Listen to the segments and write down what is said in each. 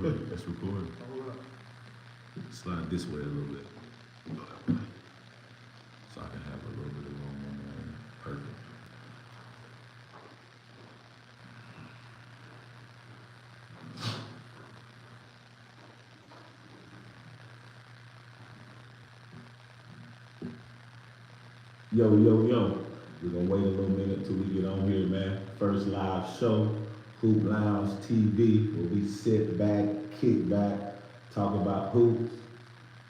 Let's record. Slide this way a little bit. So I can have a little bit of room on there. Perfect. Yo, yo, yo. We're gonna wait a little minute till we get on here, man. First live show, Hoop Lounge TV, where we sit back, kick back, talk about hoops.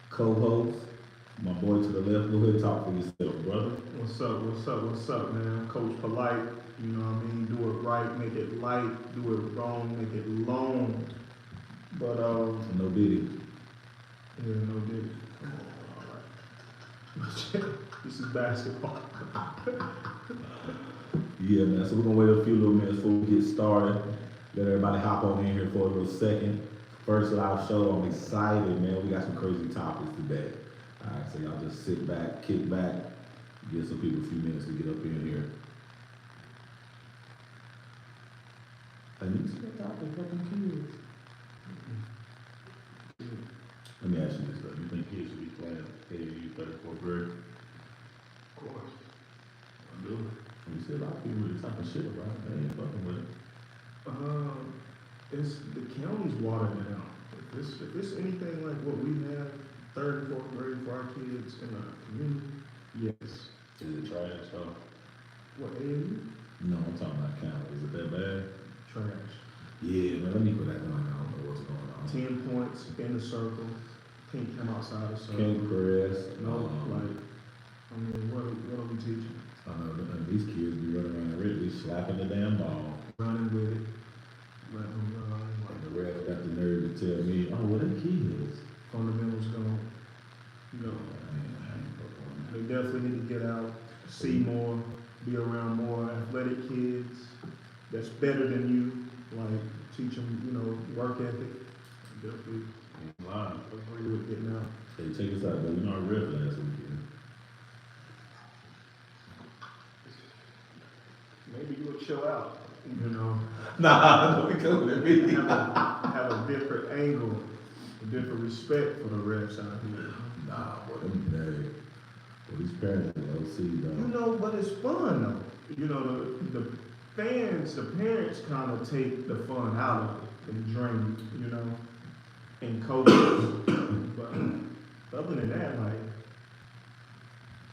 Co-host, my boy to the left, go ahead and talk for yourself, brother. What's up, man? Coach Polite, you know what I mean? Do it right, make it light, do it wrong, make it long. But, No diddy. yeah, no diddy. All right. This is basketball. Yeah, man, so we're gonna wait a few little minutes before we get started. Let everybody hop on in here for a little second. First live show, I'm excited, man. We got some crazy topics today. All right, so y'all just sit back, kick back, give some people a few minutes to get up in here. I need to get out the fucking kids. Let me ask you this though. You think kids should be playing AAU 34th grade? Of course. I do. You see a lot of people really talking shit about it. They ain't fucking with it. It's the county's watered down. If it's anything like what we have, third and fourth grade for our kids in our community, yes. Is it trash though? What, AAU? No, I'm talking about county. Is it that bad? Trash. Yeah, man, let me put that on. I don't know what's going on. 10 points in the circle, can't come outside the circle. Can't press. No, like, I mean, what are we teaching? I know these kids be running around really slapping the damn ball. Running with it, letting them run. And Like, the ref got the nerve to tell me, oh, what them kids? fundamentals gone. You know, I ain't fucking with they definitely need to get out, see more, be around more athletic kids that's better than you. Like, teach them, you know, work ethic. Definitely that. Lying. agree with getting out. Hey, check us out, though. We know our ref last weekend. Maybe you will chill out, you know. Nah, don't be coming at me. have a different angle, a different respect for the refs out here. Nah, boy, them these parents will see, though. You know, but it's fun though. You know, the fans, the parents kind of take the fun out of it and drain it, you know, and coaches. But other than that, like,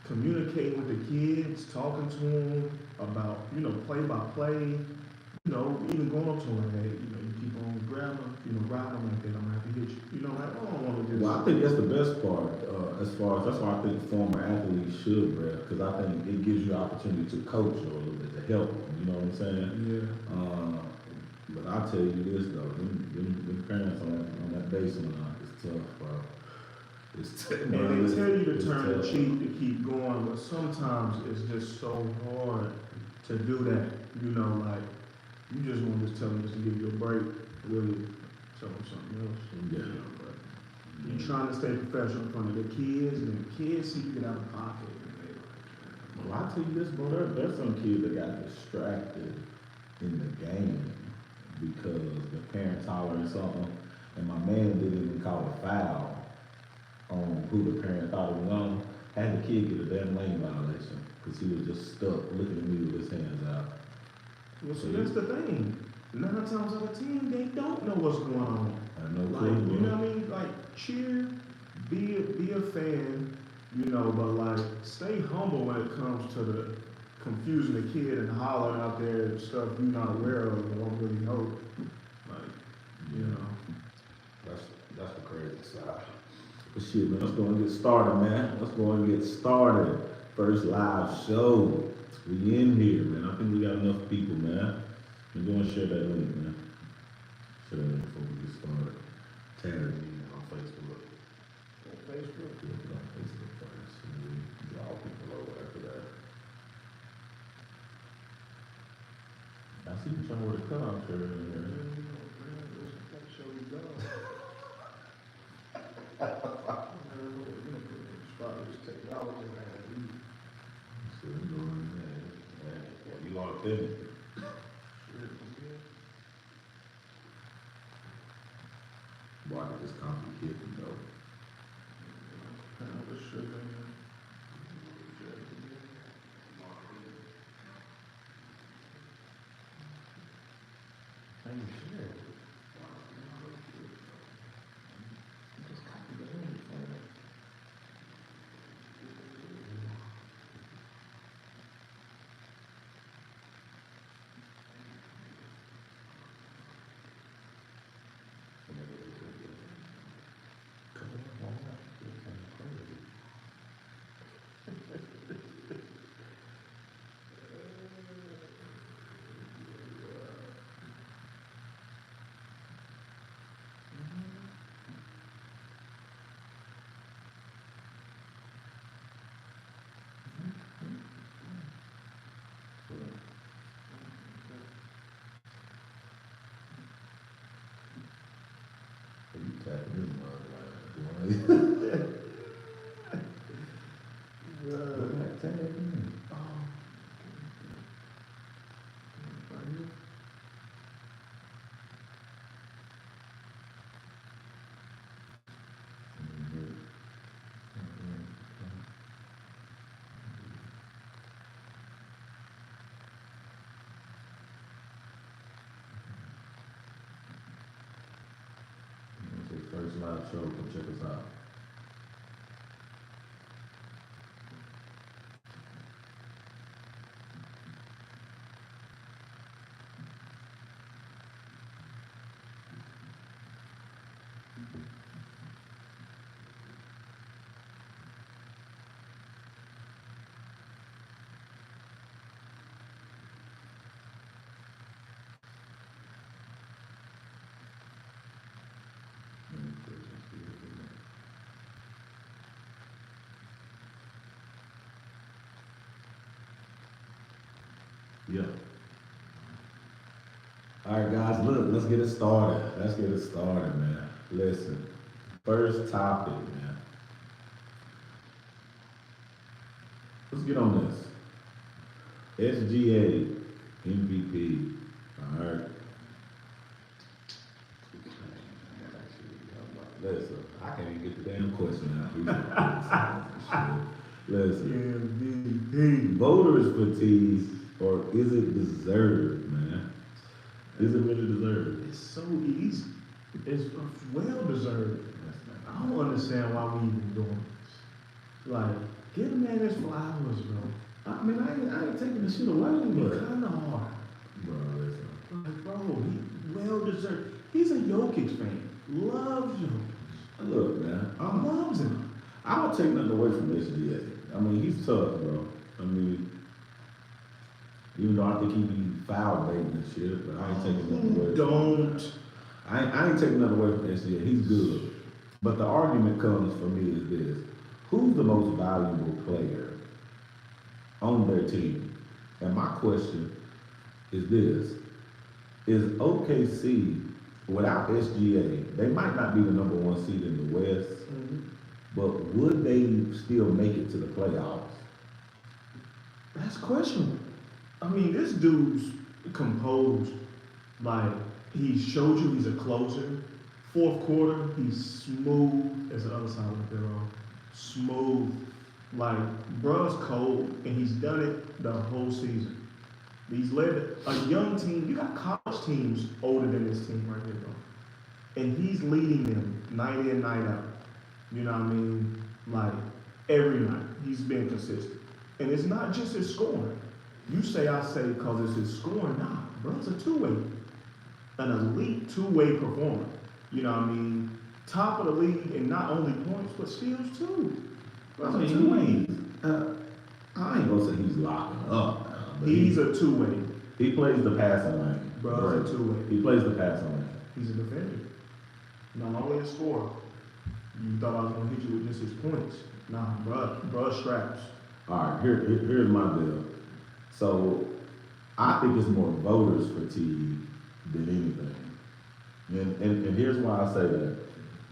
communicating with the kids, talking to them about, you know, play by play, you know, even going up to them, hey, you know, you keep on grabbing them, you know, ride them like that, I'm gonna have to hit you. You know, like, I don't want to just. Well, I think that's the best part, that's why I think former athletes should ref, because I think it gives you the opportunity to coach a little bit, to help them, you know what I'm saying? Yeah. But I tell you this though, them parents on that baseline is tough, bro. It's tough. And they tell you to It's turn the tough. cheek to keep going, but sometimes it's just so hard to do that. You know, like, you just want to tell them just to give you a break, really tell them something else. Yeah. You know, but you're trying to stay professional in front of the kids, and the kids see you get out of pocket. And they like, Well, I tell you this, bro, there's some kids that got distracted in the game because the parents hollering something, and my man didn't even call a foul on who the parent thought it was on. Had the kid get a damn lane violation because he was just stuck looking at me with his hands out. well, so that's the thing. 9 times out of 10, they don't know what's going on. I know, Like, you know what I mean? Like, cheer, be a fan, you know, but like, stay humble when it comes to the confusing the kid and hollering out there and stuff you're not aware of and don't really know. Like, you know. That's the crazy side. But shit, man, let's go and get started, man. Let's go and get started. First live show. We in here, man. I think we got enough people, man. We're going to share that link, man. Share that link before we get started. Tag me on Facebook. On Facebook? Do it on Facebook first. And then we draw people over after that. I see you trying to wear the cutoff shirt in there. So we doing that. Yeah, you authentic. Boy, I just complicated though. You tapping in, First live show, come check us out. Yeah. All right, guys, look, let's get it started. Man. Listen, first topic, man. Let's get on this. SGA MVP. All right. Listen, I can't even get the damn question out. Listen. MVP. Voters fatigue, or is it deserved, man? Is it really deserved? It's so easy. It's well deserved. I don't understand why we even doing this. Like, give a man his flowers, bro. I mean, I ain't taking the shit away, but It's kind of hard. bro, listen. Like, bro, he well deserved. He's a Jokic fan. Loves Jokic. Look, man, Loves him. I don't take nothing away from SGA. I mean, he's tough, bro. I mean, even though I think he be foul baiting and shit, but I ain't taking nothing away. Don't. I ain't taking nothing away from SGA. He's good. But the argument comes for me is this: who's the most valuable player on their team? And my question is this: is OKC without SGA? They might not be the number one seed in the West. But would they still make it to the playoffs? That's questionable. I mean, this dude's composed. Like, he showed you he's a closer. Fourth quarter, he's smooth as the other side of the pillow. Smooth. Like, bruh's cold, and he's done it the whole season. He's led a young team. You got college teams older than this team right here, bro. And he's leading them night in, night out. You know what I mean? Like, every night, he's been consistent. And it's not just his scoring. You say I say because it's his scoring. Nah, bro, it's a two-way. An elite two-way performer. You know what I mean? Top of the league in not only points, but steals too. I mean, I ain't gonna say he's locking up now, but He's a two-way. he plays the passing lane. Bro, he's a two-way. He plays the passing lane. He's a defender. Not only a scorer. You thought I was gonna hit you with just his points. Nah, bruh straps. All right, here's my deal. So I think it's more voters fatigue than anything. And here's why I say that.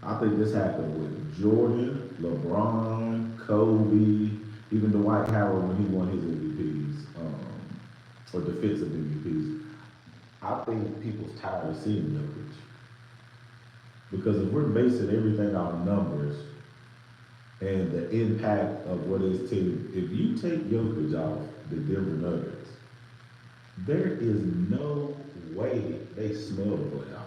I think this happened with Jordan, LeBron, Kobe, even Dwight Howard when he won his MVPs, or defensive MVPs. I think people's tired of seeing Jokic. Because if we're basing everything on numbers and the impact of what his team, if you take Jokic off the Denver Nuggets, there is no way they smell the playoffs.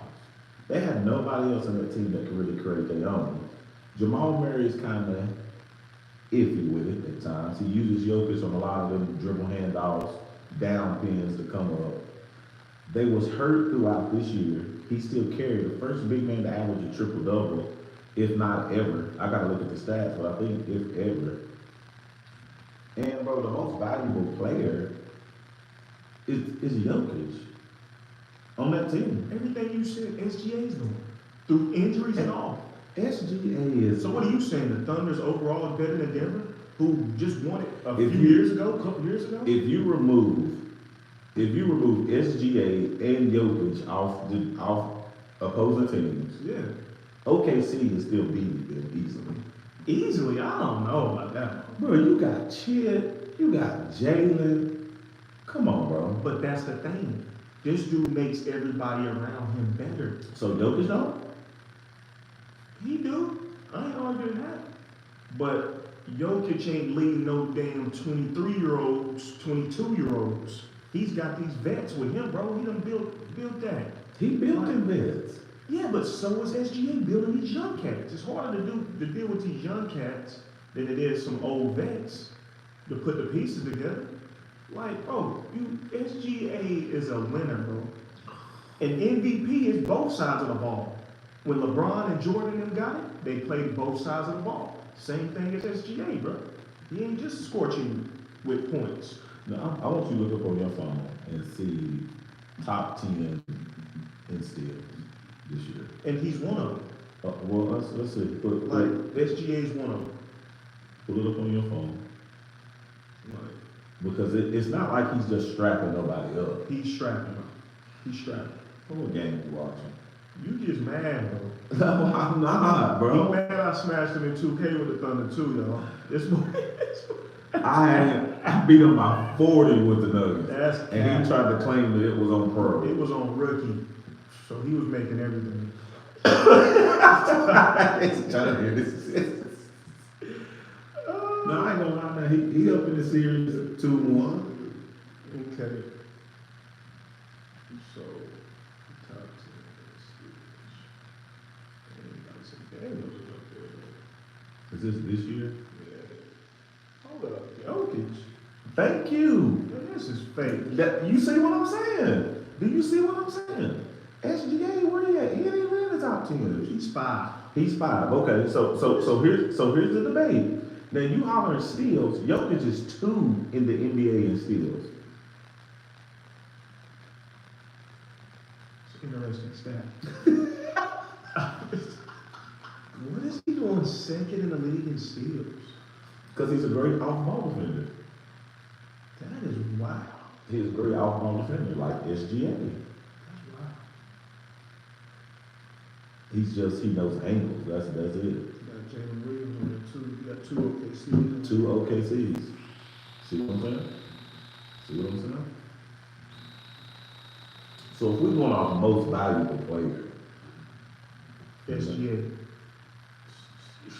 They had nobody else on that team that could really create their own. Jamal Murray is kind of iffy with it at times. He uses Jokic on a lot of them dribble handoffs, down pins to come up. They was hurt throughout this year. He still carried the first big man to average a triple-double, if not ever. I got to look at the stats, but I think if ever. And, bro, the most valuable player is Jokic on that team. Everything you said, SGA's doing. Through injuries and all. SGA is... So what are you saying? The Thunder's overall is better than Denver? Who just won it a couple years ago? If you remove SGA and Jokic off opposing teams, yeah, OKC is still beating them easily. Easily? I don't know about that. Bro, you got Chid, you got Jalen. Come on, bro. But that's the thing. This dude makes everybody around him better. So Jokic don't? He do. I ain't arguing that. But Jokic ain't leading no damn 23-year-olds, 22-year-olds. He's got these vets with him, bro. He done built that. He built them vets. Yeah, but so is SGA building these young cats. It's harder to deal with these young cats than it is some old vets to put the pieces together. Like, bro, SGA is a winner, bro. And MVP is both sides of the ball. When LeBron and Jordan and them got it, they played both sides of the ball. Same thing as SGA, bro. He ain't just scorching with points. No, I want you to look up on your phone and see top 10 in steals this year. And he's one of them. Well, let's see. SGA's one of them. Put it up on your phone. Like, Because it's not like he's just strapping nobody up. he's strapping up. He's strapping. What game you watching? You just mad, bro. No, I'm not, He bro. mad I smashed him in 2K with the Thunder too, y'all. This boy. I beat him by 40 with the Nuggets. That's And he tried to claim that it was on pro. It was on rookie. So he was making everything. No, I ain't gonna lie, man. He up in the series 2-1. Okay. So, top 10. Daniels is up there. Is this year? Yeah. Hold up. Jokic. Thank you. Man, this is fake. You see what I'm saying? Do you see what I'm saying? SGA, where he at? He ain't even in the top 10. He's 5. He's 5. Okay, so here's the debate. Now you hollering steals. Jokic is 2 in the NBA in steals. It's an interesting stat. What is he doing second in the league in steals? Because he's a great off-ball defender. That is wild. He's a great off-ball defender, like SGA. That's wild. He knows angles. That's it. You got Jalen Williams on there too. You got 2 OKCs. 2 OKCs. See what I'm saying? See what I'm saying? So if we're going off most valuable player, SGA.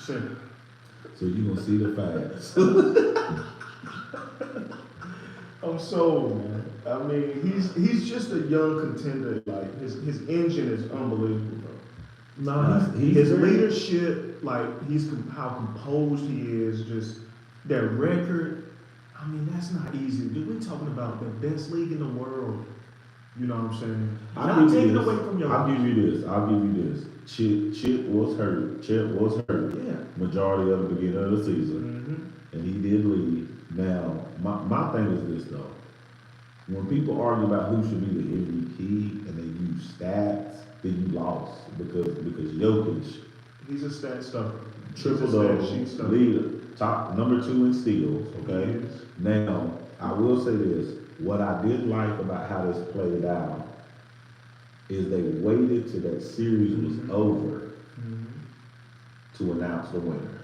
Center. so you're gonna see the facts. I'm sold, man. I mean, he's just a young contender. Like his engine is unbelievable, bro. No, His leadership, like how composed he is, just their record. I mean, that's not easy. Dude, we're talking about the best league in the world. You know what I'm saying? Not taking away from your. I'll give you this. Chip was hurt. Yeah. Majority of the beginning of the season, and he did leave. Now, my thing is this though. When people argue about who should be the MVP and they use stats, then you lost because Jokic, He's a stat stuffer. triple-double, leader, top number 2 in steals. Okay. Yes. Now, I will say this. What I did like about how this played out is they waited till that series was over to announce the winner.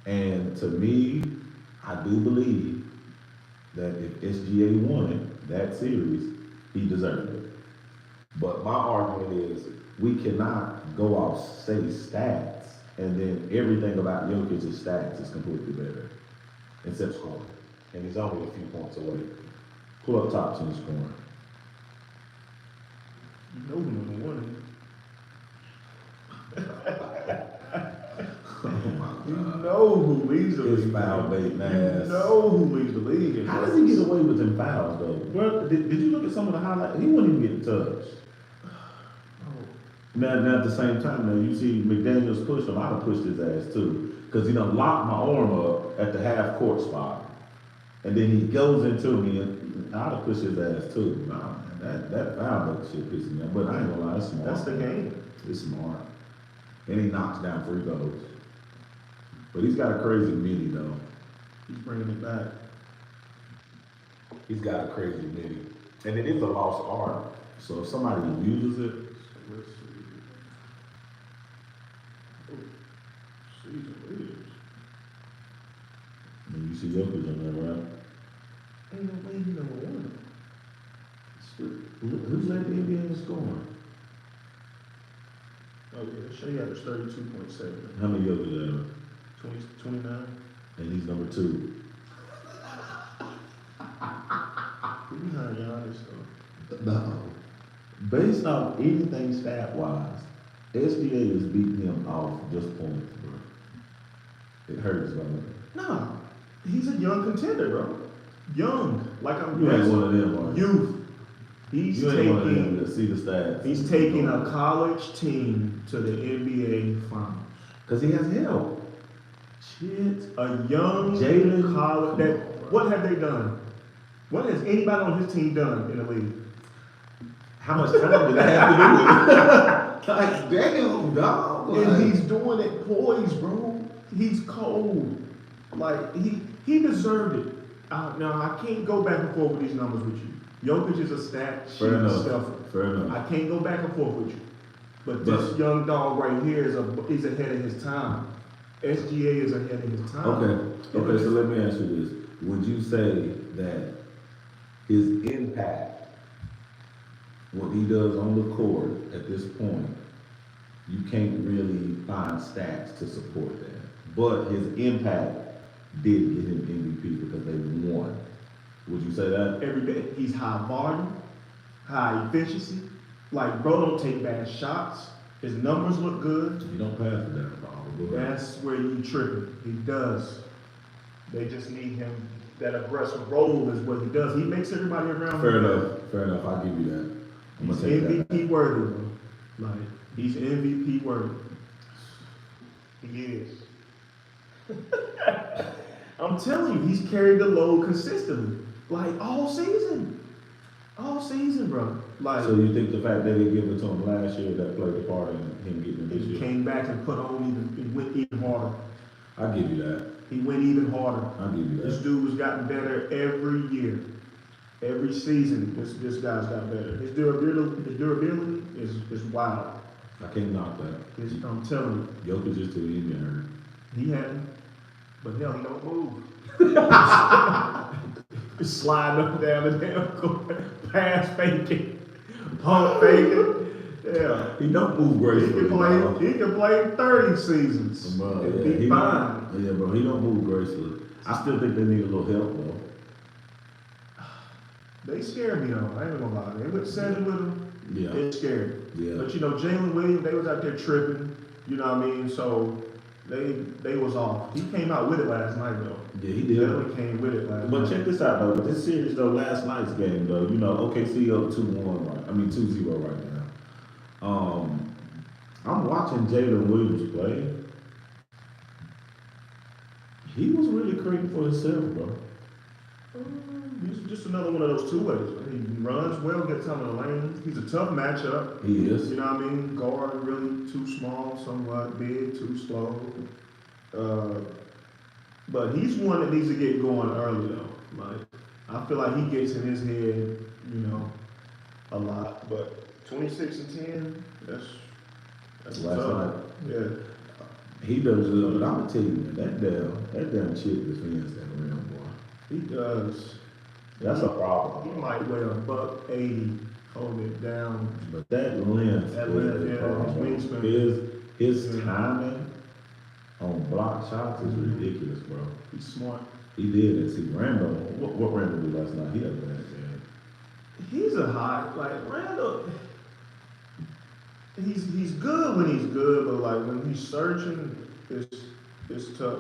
And to me, I do believe that if SGA won that series, he deserved it. But my argument is, we cannot go off say stats and then everything about Jokic's stats is completely better, except scoring. And he's only a few points away. Pull up top 10 scoring. You know who number one is. Oh my You God. know who leads the His league. foul bait, You man. know who leads the league. in How does he buckets. get away with them fouls though? Bro, did you look at some of the highlights? He wouldn't even get touched. Oh, Now at the same time, now you see McDaniels push him. I'd have pushed his ass too, because he done locked my arm up at the half court spot, and then he goes into me, and I'd have pushed his ass too. Nah, man, that foul bait shit pisses me off. But I ain't gonna lie, it's smart. that's the game. It's smart, and he knocks down free throws. But he's got a crazy midi though. He's bringing it back. He's got a crazy midi, and it is a lost art. So if somebody uses it. Let's see. Oh, season leaders. And you see Jokic on there, right? Ain't no way he number one. Who's led the NBA in scoring? Oh yeah, Shea averaged 32.7. How many Jokic have? 29. And he's number 2. He behind Giannis though. No. Based off anything stat wise, SGA is beating him off just points, bro. It hurts, bro. No, he's a young contender, bro. Young, like I'm You ain't one of them, bro. youth. He's You ain't one of them taking. that see the stats. He's taking a college team to the NBA finals. Because he has help. Shit. A young Jalen. college. What have they done? What has anybody on his team done in the league? How much time did they have to do it? Like, damn, dog. Like, And he's doing it poised, bro. He's cold. Like he deserved it. Now I can't go back and forth with these numbers with you. Jokic is a stat sheet fair enough. stuffer. Fair enough. I can't go back and forth with you. But this young dog right here is ahead of his time. SGA is ahead of his time. Okay, so let me ask you this. Would you say that his impact, what he does on the court at this point, you can't really find stats to support that. But his impact did get him MVP because they won. Would you say that? Every bit. He's high volume, high efficiency. Like, bro don't take bad shots. His numbers look good. You don't pass the down ball. That's where you tripping. He does. They just need him. That aggressive role is what he does. He makes everybody around him. Fair enough. I'll give you that. I'm He's gonna take that. MVP worthy, bro. Like, he's MVP worthy. He is. I'm telling you, he's carried the load consistently. Like, all season. All season, bro. Like, So you think the fact that they give it to him last year that played a part in him getting it this he year? came back and put on he went even harder. I'll give you that. He went even harder. I'll give you This that. dude has gotten better every year. Every season, this guy's got better. His durability is wild. I can't knock that. I'm telling Jokic is too easy hurt. you, he hadn't. But hell, he don't move. Sliding up down the damn court, pass faking, pump faking. Yeah. He don't move gracefully. dog. He can play 30 seasons. Bro, and yeah, be he fine. don't- Yeah, bro, he don't move gracefully. I still think they need a little help though. They scared me though. I ain't gonna lie. They went 7 with him. Yeah, It scared. yeah. But you know, Jalen Williams, they was out there tripping. You know what I mean? So they was off. He came out with it last night though. Yeah, he He did. definitely came with it last But night. check this out though. With this series though, last night's game though, you know, OKC up 2-1 right. 2-0 right now. I'm watching Jalen Williams play. He was really creating for himself, bro. He's just another one of those two ways. He runs well, gets out of the lane. He's a tough matchup. He is. You know what I mean? Guard really too small, somewhat big, too slow. But he's one that needs to get going early though. Like, I feel like he gets in his head, you know, a lot. But 26 and 10, that's Last tough. night. Yeah. He does good, but I'm gonna tell you, man, that damn chick defends that rim, boy. He does. That's a problem. He might weigh $180 holding it down. But that length, That is length, the yeah, problem. his wingspan. His Yeah. timing on block shots is Mhm. ridiculous, bro. He's smart. He did it. See, Randall, what Randall did last night? He had a bad game. He's a hot, like, Randall. He's good when he's good, but like when he's searching, it's tough.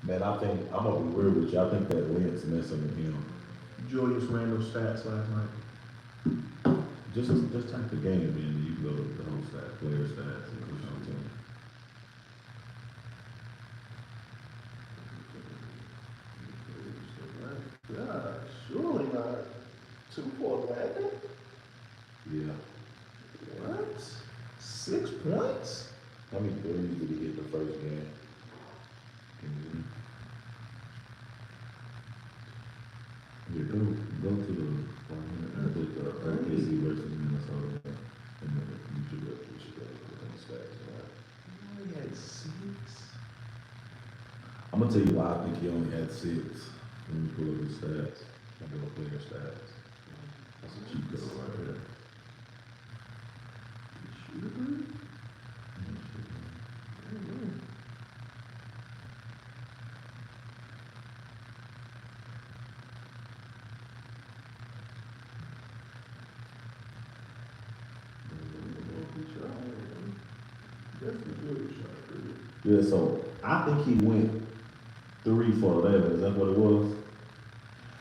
Man, I think, I'm gonna be real with you, I think that length's messing with him. Julius Randle's stats last night. Just type the game in, and you go to the whole stats, player stats, and push on to him. God, surely not 2-for-11. Yeah. What? 6 points? How many threes did he hit the first game? Yeah, go to the OKC versus Minnesota, and then you should go with the stats, right? He had 6. I'm gonna tell you why I think he only had 6 when you pull up his stats, and go player stats. That's a cheat code right there. Yeah, so I think he went 3 for 11. Is that what it was?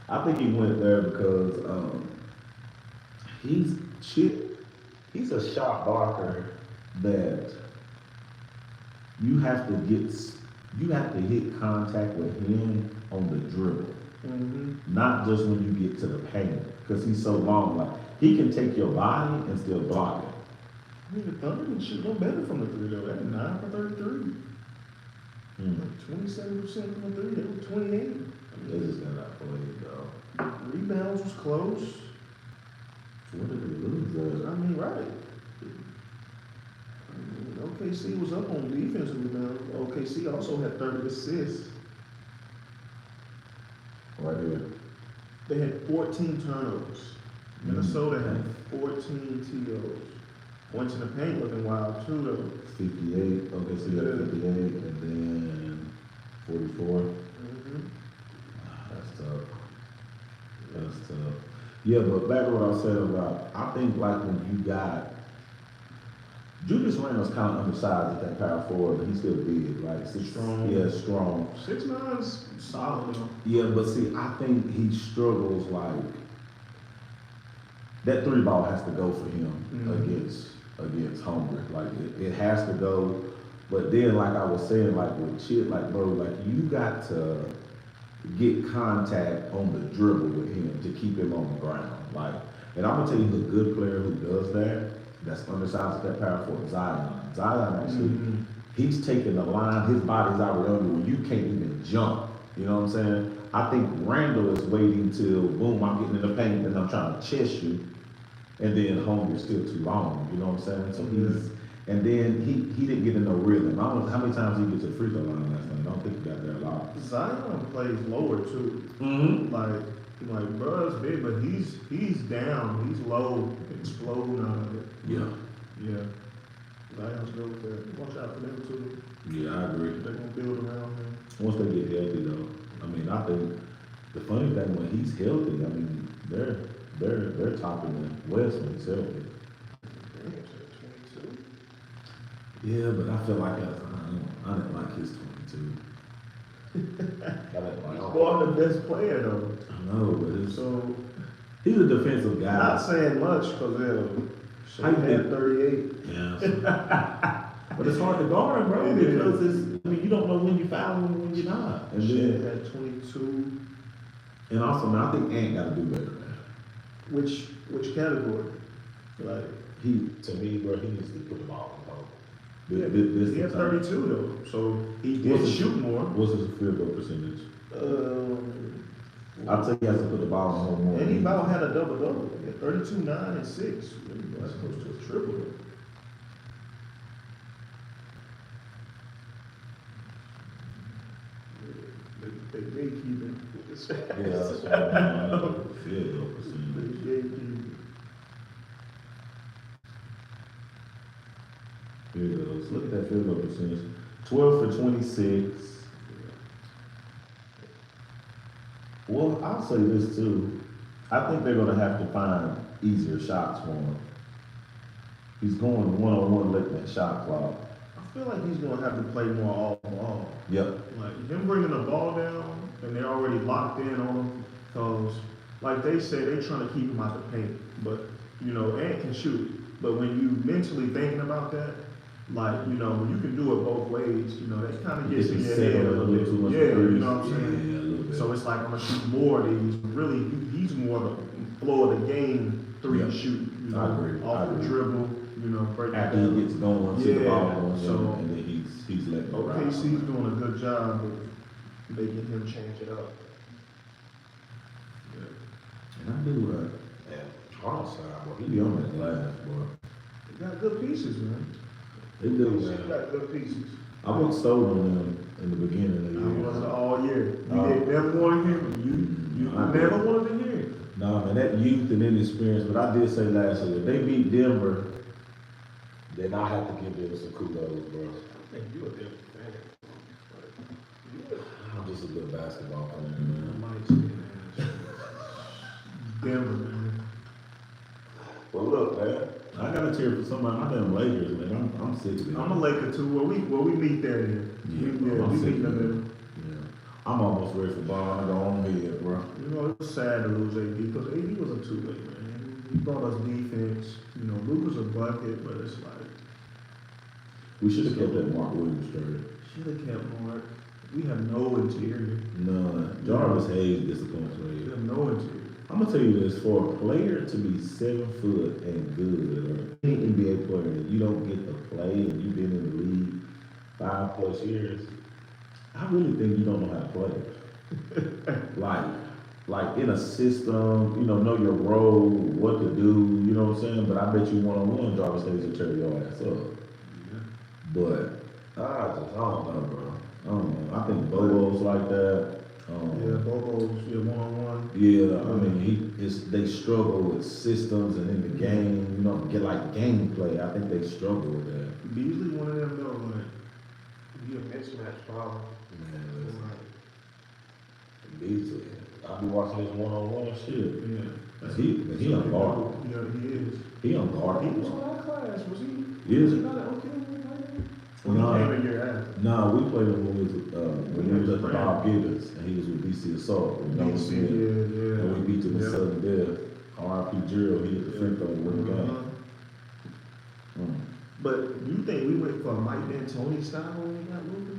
I think he went there because he's a shot blocker that you have to hit contact with him on the dribble, not just when you get to the paint, because he's so long. Like he can take your body and still block it. I mean, the Thunder didn't shoot no better from the 3 though. They had 9 for 33. 27% from the 3. They were 28. They just got outplayed, though. Rebounds was close. What did they lose I mean, right. I mean, OKC was up on defensive rebounds. OKC also had 30 assists. right here? They had 14 turnovers. Minnesota had 14 TOs. Points in the paint looking wild too, though. 58, OKC had 58, and then 44. That's tough. That's tough. Yeah, but back to what I said about, I think like when you got, Julius Randle's kind of undersized at that power forward, but he's still big, like Strong. Yeah, strong. 6'9" is solid though. Yeah, but see, I think he struggles like, that 3 ball has to go for him against Hungry. Like it has to go. But then like I was saying, like with Chip, like bro, like you got to get contact on the dribble with him to keep him on the ground. Like, and I'm gonna tell you the good player who does that, that's undersized at that power forward, Zion. Zion actually, he's taking the line, his body's already under where you can't even jump. You know what I'm saying? I think Randall is waiting till boom, I'm getting in the paint and I'm trying to chest you. And then home is still too long, you know what I'm saying? So and then he didn't get in no rhythm. I don't know how many times he gets to the free throw line last night. I don't think he got there a lot. Zion plays lower too. Like bruh's big, but he's down, he's low, exploding out of it. Yeah. Zion's good with that. Watch out for them too. Yeah, I agree. They're gonna build around him. Once they get healthy though, I mean, I think the funny thing when he's healthy, I mean, they're topping the West when he's healthy. Yeah, but I feel like I didn't like his 22. I didn't like. Well, the best player though. I know, but So he's a defensive guy. not saying much because How you Shea had 38. Yeah. But it's hard to guard, bro, because you don't know when you foul him and when you're not. And Shea then, had 22. and also, man, I think Ant got to do better, man. Which category? Like To me, bro, he needs to put the ball in the hole. he had 32 though, so he did shoot more. What's his field goal percentage? I'll tell you, he has to put the ball in the hole more. And he about had a double. He had 32, 9, and 6. That's close to a triple. They gatekeeping. Yeah, that's what I'm field goal percentage. They gatekeeping. field. Look at that field goal percentage. 12 for 26. Well, I'll say this too. I think they're gonna have to find easier shots for him. He's going one-on-one letting that shot clock. I feel like he's gonna have to play more all ball. Yep. Like him bringing the ball down, and they're already locked in on him, cause like they say, they're trying to keep him out the paint. But Ant can shoot. But when you mentally thinking about that, like you can do it both ways. That kind of gets in your head a little bit. Yeah, you know what I'm saying. Yeah, so it's like I'm gonna shoot more of these. Really, he's more the flow of the game three shoot. I agree. Off the dribble. Break After he gets going, see the ball going, so and then he's letting it ride. OKC's doing a good job of making him change it up. And I knew Charles side, boy, he be on that glass, boy. They got good pieces, man. They do, They man. got good pieces. I wasn't sold on them in the beginning of the I year. wasn't all year. You never wanted him. You never wanted to hear it. No, man, that youth and inexperience, but I did say last year, if they beat Denver, then I have to give them some kudos, bro. I think you're a Denver fan. I'm just a good basketball fan, man. Denver, man. Well, look, man, I gotta cheer for somebody. My damn Lakers, man. I'm sick of it. I'm a Laker too. Where we meet there then. Yeah, we I'm sick meet of them it. Yeah. I'm almost ready for ball. I go on me, bro. It's sad to lose AD because AD was a two-way, man. He brought us defense. Luke was a bucket, but it's like We should have kept that Mark Williams trade. should have kept Mark. We have no interior. None. Jarvis Hayes disappoints We me. have no interior. I'm gonna tell you this: for a player to be 7 foot and good, or any NBA player that you don't get to play and you've been in the league 5+ years, I really think you don't know how to play. like in a system, know your role, what to do. You know what I'm saying? But I bet you one-on-one, Jarvis Hayes will tear your ass up. But I don't know, bro. I don't know. I think Bobo's like that. Bobo's one-on-one. Yeah, I mean, they struggle with systems and in the game, get like gameplay. I think they struggle with that. Beasley one of them though, like he a mismatch problem. Man, listen. Beasley, I be watching his one-on-one shit. Yeah. He unguarded. Yeah, he is. He unguarded. He was in our class, was he? Is Was he he? not at OK? No. He came a year after. No, we played him when he was at the Bob Gibbons, and he was with BC Assault. With Noah Smith. Yeah. And we beat them in sudden death. R.I.P. Gerald, he hit the free throw to win the game. But you think we went for Mike D'Antoni style when we got Luka?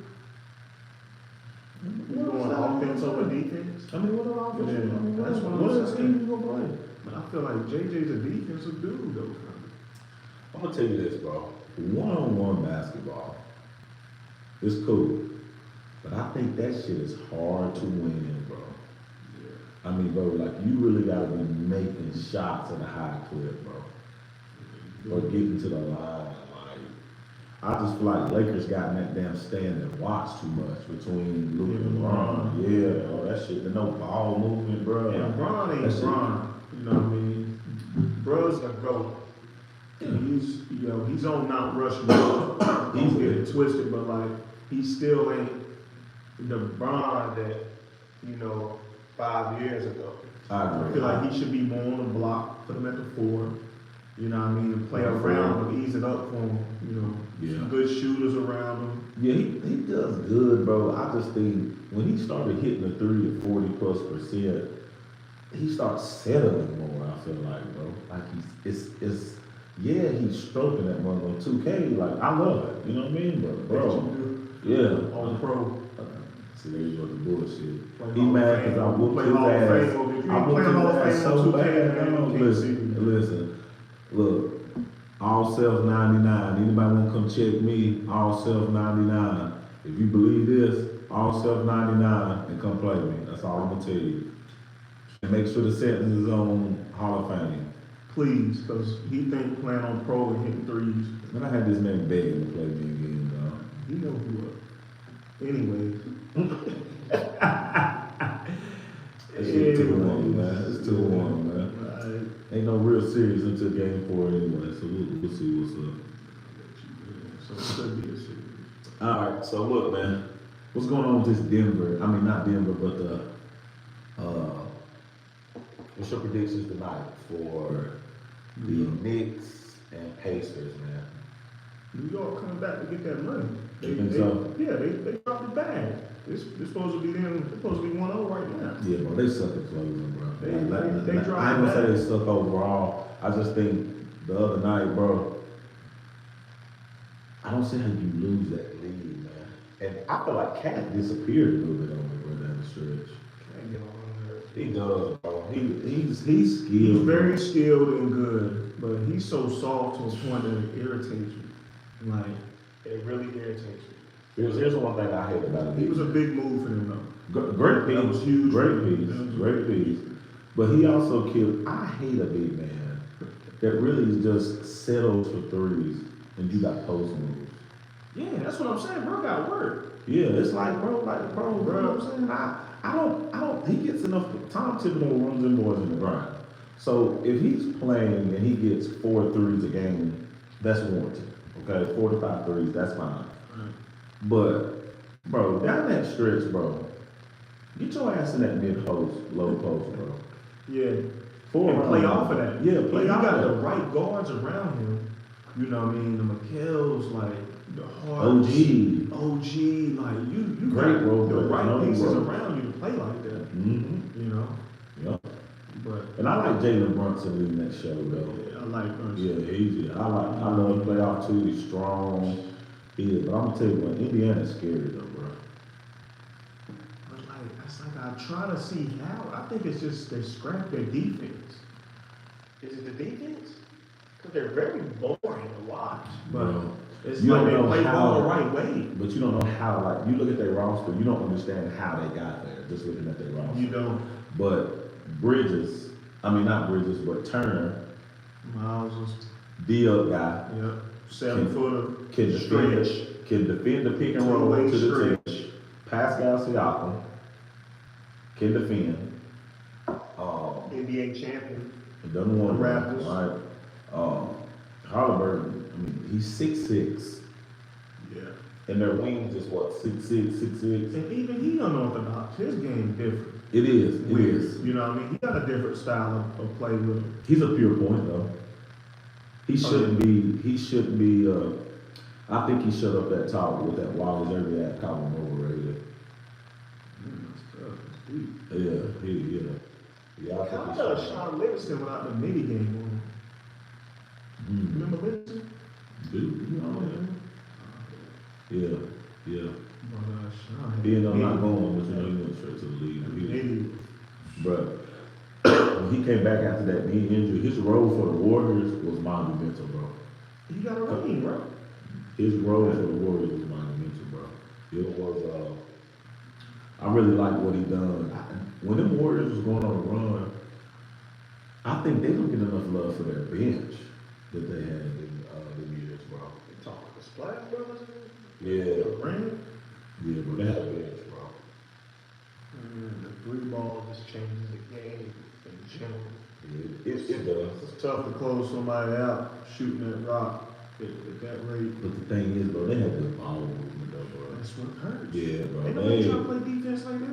We going offense over defense? I mean, what are offense? Yeah, I mean, that's what what I'm else saying. team you gonna play? But I feel like JJ's a defensive dude though. I'm gonna tell you this, bro. One-on-one basketball is cool, but I think that shit is hard to win, bro. I mean, bro, like you really gotta be making shots at a high clip, bro, or getting to the line. Like, I just feel like Lakers got in that damn stand and watch too much between Luke and Ron. Yeah, bro, that shit. No ball movement, bro. And Bron ain't Bron. You know what I mean? Bro's a GOAT. He's on Mount Rushmore. Don't get it twisted, but like he still ain't the Bron that 5 years ago. I feel like he should be more on the block, put him at the 4. You know what I mean? And play around him, ease it up for him. Some good shooters around him. Yeah, he does good, bro. I just think when he started hitting the 3 to 40+%, he starts settling more. I feel like, bro, like he's stroking that one on 2K. Like I love it, you know what I mean? But bro, On pro. See, there you go, the bullshit. Play He Hall of mad Fame. because I whooped Play his Hall of ass. Fame over. If you I ain't whooped playing Hall his of ass Fame so on 2K, bad. man, you can't see me. Listen. Look, all self 99. Anybody want to come check me? All self 99. If you believe this, all self 99 and come play me. That's all I'm gonna tell you. And make sure the sentence is on Hall of Fame. Please, because he think playing on pro and hitting threes. Man, I had this man begging to play me again, dog. He know who up. Anyways. That shit 2-1, man. It's 2-1, man. Ain't no real series until game 4 anyway, so we'll see what's up. so it could be a series. All right, so look, man, what's going on with this Denver? I mean, not Denver, but what's your predictions tonight for the Knicks and Pacers, man? New York coming back to get that money. You think so? Yeah, they dropped the bag. It's supposed to be them. It's supposed to be 1-0 right now. Yeah, bro, they suck at closing, bro. They I ain't gonna say they suck overall. I just think the other night, bro, I don't see how you lose that lead, man. And I feel like Cat disappeared a little bit on me, bro, down the stretch. Can't get on there. He does, bro. He's skilled. He's very skilled and good, but he's so soft to a point that it irritates you. Like, it really irritates you. Here's the one thing I hate about it. He was a big move for them, though. Great piece. That was huge. Great piece. But he also killed. I hate a big man that really just settles for threes and you got post moves. Yeah, that's what I'm saying. Bro got work. Yeah, it's like, bro, you know what I'm saying? I don't, he gets enough, Tom Thibodeau runs them boys in the grind. So if he's playing and he gets 4 threes a game, that's warranted. Okay, 4 to 5 threes, that's fine. Right. But, bro, down that stretch, bro, get your ass in that mid-post, low post, bro. Yeah. And play off of that. Yeah, play off of that. You got the the right guards around him. You know what I mean? The McHale's, like, the Harts. OG, like, you great got role the players, right no pieces role. around you to play like that. Mm-hmm. You know? Yeah. But And I like Jalen Brunson leading that show, though. yeah, I like Brunson. Yeah, I love him playoff too. He's strong. Yeah, but I'm gonna tell you what, Indiana's scary though, bro. But I'm trying to see how. I think it's just they scrap their defense. Is it the defense? Because they're very boring to watch. But Bro, it's you like don't they know play how- ball the right way. But you don't know how, like, you look at their roster, you don't understand how they got there, just looking at their roster. You don't. But not Bridges, but Turner, Miles was, D-up guy, 7-footer, can defend the pick and roll Two-way to the stretch. tip. Pascal Siakam can defend. NBA champion. It doesn't want The Raptors. right? Halliburton, I mean, he's 6'6", yeah. and their wings is what, 6'6", 6'6"? And even he don't know what the box. His game different. It is. You know what I mean? He got a different style of play with him. He's a pure point though. He shouldn't be. I think he shut up that talk with that Wally Zerbiak calling him overrated. Yeah. I think How he does shut up. Sean Livingston without the mini game on him. Remember Livingston? Dude, you know, yeah. But Sean He ended up not going, but you know, he went straight to the league. But when he came back after that knee injury, his role for the Warriors was monumental, bro. He got a ring, bro. His role for the Warriors was monumental, bro. It was, I really like what he done. When them Warriors was going on a run, I think they don't get enough love for their bench that they had in the years, bro. You talking the Splash Brothers? Yeah. Ring? Yeah, but they had a bench, bro. The 3 ball just changes the game in general. Yeah, it does. It's tough to close somebody out shooting that rock at that rate. But the thing is, bro, they had good ball movement, though, bro. That's what hurts. Yeah, bro. They don't try to play defense like that.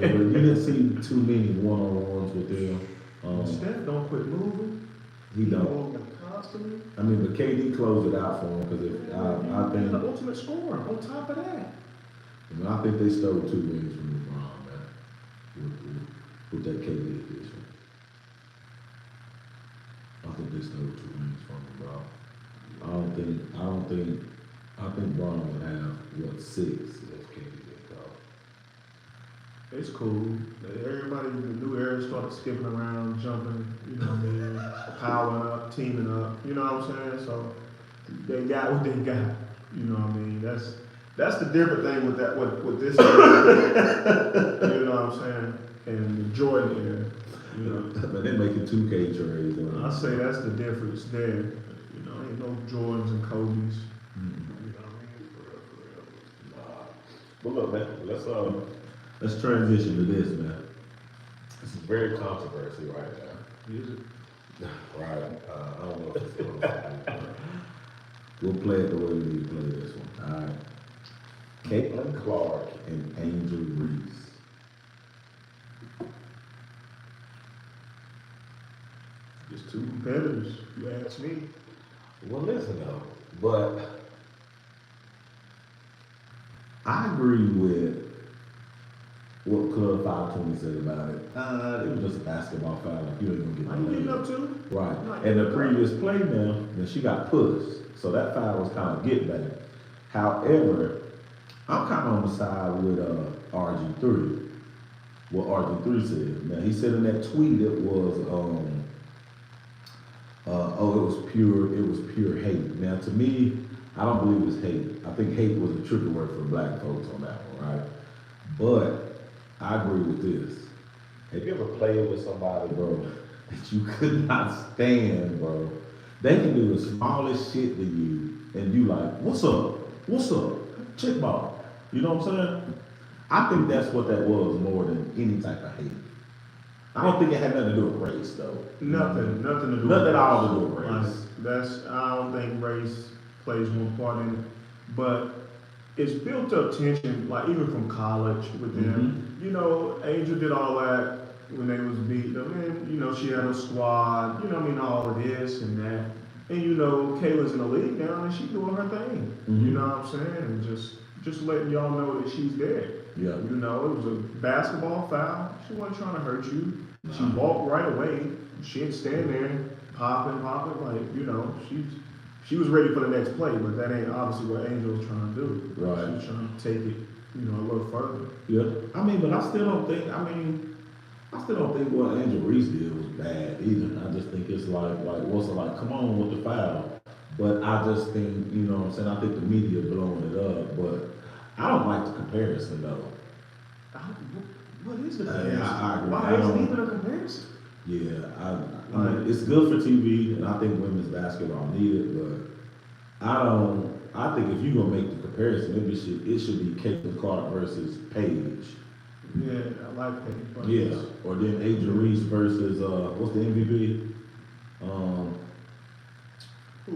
I mean, you didn't see too many one-on-ones with them. Steph don't quit moving. He don't. Moving constantly. I mean, but KD closed it out for him because I He's the think ultimate scorer. On top of that. I think they stole 2 wins from LeBron, man, with that KD addition. I think they stole 2 wins from him, bro. I think Bron would have 6 if KD did go. It's cool. Everybody in the new era started skipping around, jumping, you know what I mean, powering up, teaming up, you know what I'm saying? So they got what they got. You know what I mean? That's the different thing with that with this era. You know what I'm saying? And the Jordan era. You know. But they're making 2K trades. I say that's the difference there. You know, ain't no Jordans and Kobe's. Mm-hmm. You know what I mean? But look, man, let's transition to this, man. This is very controversial right now. Is it? Right. I don't know if it's going to happen. We'll play it the way we need to play this one. All right. Caitlyn Clark and Angel Reese. Just two competitors, if you ask me. Well, listen though, but I agree with what Club 520 said about it. It was just a basketball foul. Like, you ain't I gonna ain't get getting no up to. right. Not And the getting up. previous play now, then she got pushed. So that foul was kind of get back. However, I'm kind of on the side with RG3. What RG3 said. Now he said in that tweet it was it was pure hate. Now to me, I don't believe it's hate. I think hate was a trigger word for black folks on that one, right? But I agree with this. Have you ever played with somebody, bro, that you could not stand, bro? They can do the smallest shit to you, and you like, what's up? What's up? Check ball. You know what I'm saying? I think that's what that was more than any type of hate. I don't think it had nothing to do with race, though. Nothing to do. Nothing with at all to race. do with race. I don't think race plays one part in it, but it's built up tension, like even from college with them. You know, Angel did all that when they was beating them, and you know she had a squad. You know, what I mean, all of this and that, and you know, Kayla's in the league now and she doing her thing. You know what I'm saying? And just letting y'all know that she's there. Yeah. You know, it was a basketball foul. She wasn't trying to hurt you. She walked right away. She didn't stand there popping, like, you know, she was ready for the next play, but that ain't obviously what Angel was trying to do. Right. She was trying to take it, you know, a little further. Yeah. I mean, but I still don't think what Angel Reese did was bad either. I just think it's like what's it like? Come on with the foul. But I just think, you know what I'm saying? I think the media blowing it up, but I don't like the comparison though. What is the comparison? I agree. Why is it even a comparison? Yeah, I mean, it's good for TV, and I think women's basketball need it, but I think if you're gonna make the comparison, maybe it should be Caitlyn Clark versus Paige. Yeah, I like that. Yeah, or then Angel Reese versus what's the MVP?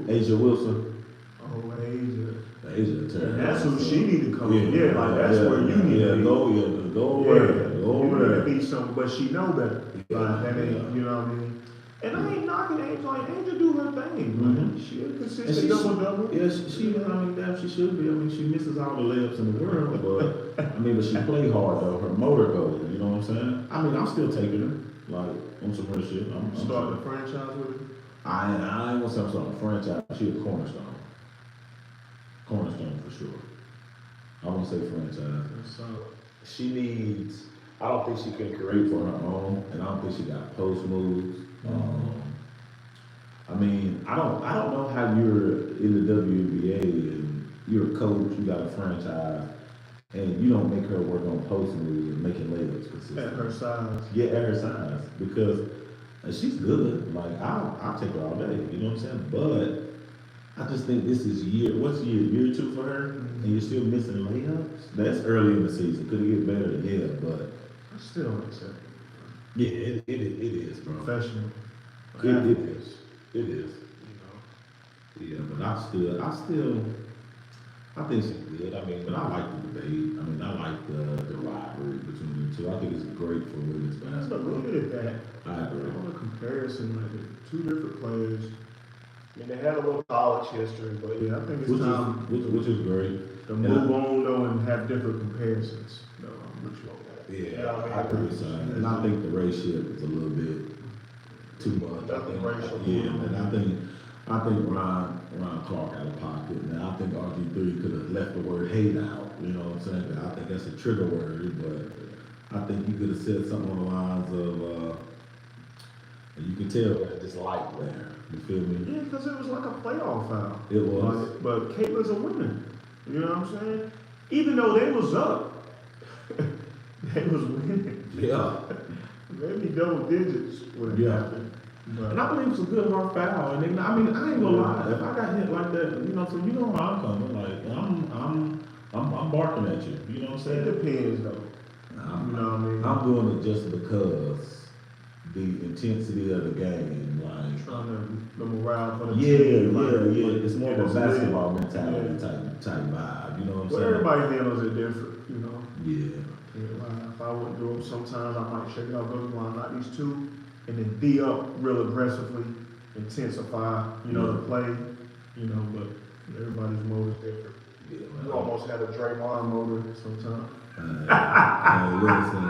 Asia Wilson. Oh, Asia. Asia, That's who she need to come. Yeah, like that's where you need to be. Go over there. You need to be something, but she know better. Like, that ain't, you know what I mean? And I ain't knocking Angel. Like, Angel do her thing. Like, she a consistent double-double. Yeah, she should be. I mean, she misses all the layups in the world, but she play hard though. Her motor goes. You know what I'm saying? I mean, I'm still taking her like on some real shit. I'm starting a franchise with her. I ain't gonna say I'm starting a franchise. She a cornerstone. Cornerstone for sure. I won't say franchise. So She needs. I don't think she can create for her own, and I don't think she got post moves. I mean, I don't know how you're in the WNBA and you're a coach, you got a franchise, and you don't make her work on post moves and making layups consistently. at her size. Yeah, at her size, because she's good. Like I'll take her all day. You know what I'm saying? But I just think this is what's year 2 for her, and you're still missing layups. That's early in the season. Could it get better? Yeah, but I still don't accept it. yeah, it is, bro. Professional. It is. It is. You Yeah, but I think she's good. I mean, but I like the debate. I mean, I like the rivalry between the two. I think it's great for women's know. But basketball. leave it at that. I agree. On a comparison, like the two different players. I mean, they had a little college history, but yeah, I think it's time Which is great. to move on though and have different comparisons. No, I'm with you on that. Yeah, I agree with that. And I think the race shit is a little bit too much. Nothing racial. Yeah, and I think Ron Clark out of pocket. Now I think RG3 could have left the word hate out. You know what I'm saying? I think that's a trigger word, but I think he could have said something on the lines of, and you can tell there's just light there. You feel me? Yeah, because it was like a playoff foul. It was. But Caitlin's a winner. You know what I'm saying? Even though they was up, they was winning. Yeah. Maybe double digits would have Yeah. happened. But And I believe it's a good hard foul. And then, I mean, I ain't gonna lie. If I got hit like that, you know, so you know where I'm coming. Like, I'm barking at you. You know what I'm it saying? depends though. You know what I mean? I'm doing it just because the intensity of the game, like. Trying to the morale for the Yeah, team. yeah. It's more of a it's basketball lit. mentality Yeah. type vibe. You know what I'm Well, saying? everybody handles it different, you know. Yeah. Yeah, like, if I wouldn't do them, sometimes I might shake it out, go to line, knock these two, and then be up real aggressively, intensify, you know, the play, you know. But everybody's mode is different. Yeah, You almost had a Draymond mode sometimes. Listen.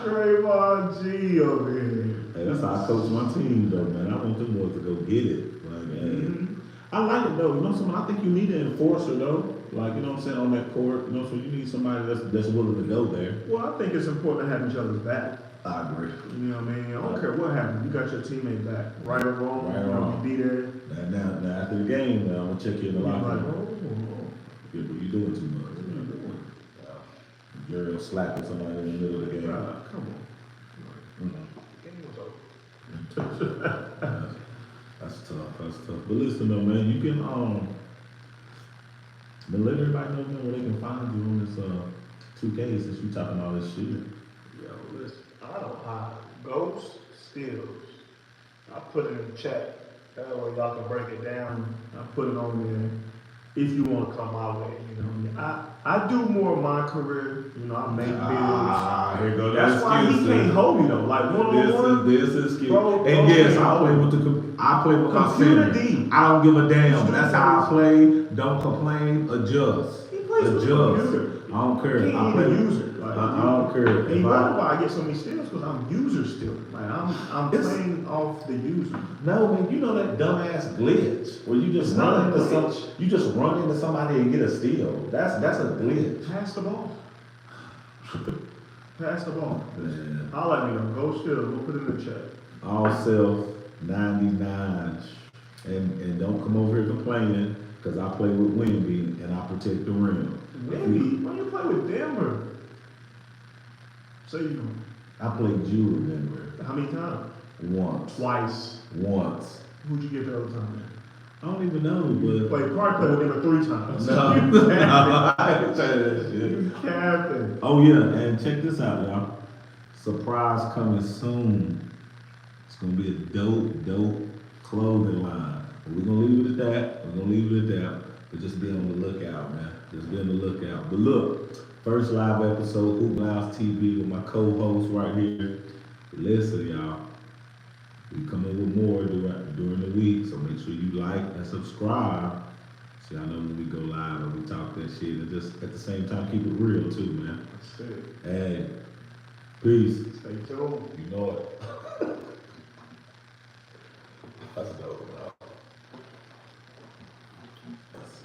Draymond G over here. Hey, that's how I coach my team, though, man. I want them boys to go get it. Like, man. I like it, though. You know what I'm saying? I think you need an enforcer, though. Like, you know what I'm saying, on that court. You know, so you need somebody that's willing to go there. Well, I think it's important to have each other's back. I agree. You know what I mean? I don't care what happens. You got your teammate back. Right or wrong, Right or you know, wrong. you be there. Now, after the game, I'm going to check you in the You're like, locker oh, room. You doing too much. what are you doing? You're slapping somebody in the middle of the game. Come on. You know. The game was over. That's tough. But listen though, man, you can but let everybody know, man, where they can find you on this 2K since you talking all this shit. Yo, listen, I don't hide. Ghost steals. I put it in the chat. That way y'all can break it down. I put it on there. If you want to come my way, you know. I do more of my career, you know, I make bills. Here go That's why he can't hold me though. Like one-on-one. This is skill. Bro, And yes, okay. I play with my Computer center. D. I don't give a damn. That's how I play. Don't complain. Adjust. He plays with Adjust. computer. I don't care. He I ain't play even with. user. Like, I don't care. And you If know I, why I get so many steals? Because I'm user still. Like I'm It's- playing off the user. No, man, you know that dumbass glitch where you just It's not run a into glitch. you just run into somebody and get a steal. That's a glitch. Pass the ball. Pass the ball. Man. I'll let me know. Go still. Go put it in the chat. All self 99 and don't come over here complaining because I play with Wimby and I protect the rim. Maybe when you play with Denver. Say you know. I played you in Denver How many times? once. Twice. Who'd you get the other time? I don't even know, Played probably played with Denver 3 times. No. I didn't tell you that shit. You capping. Oh yeah, and check this out, y'all. Surprise coming soon. It's gonna be a dope clothing line. But we're gonna leave it at that. But just be on the lookout, man. Just be on the lookout. But look, first live episode, Hoop Lounge TV with my co-host right here. Listen, y'all. We come in with more during the week, so make sure you like and subscribe. So y'all know when we go live and we talk that shit, and just at the same time keep it real too, man. That's it. Hey, peace. Stay tuned. You know it. That's dope, man. That's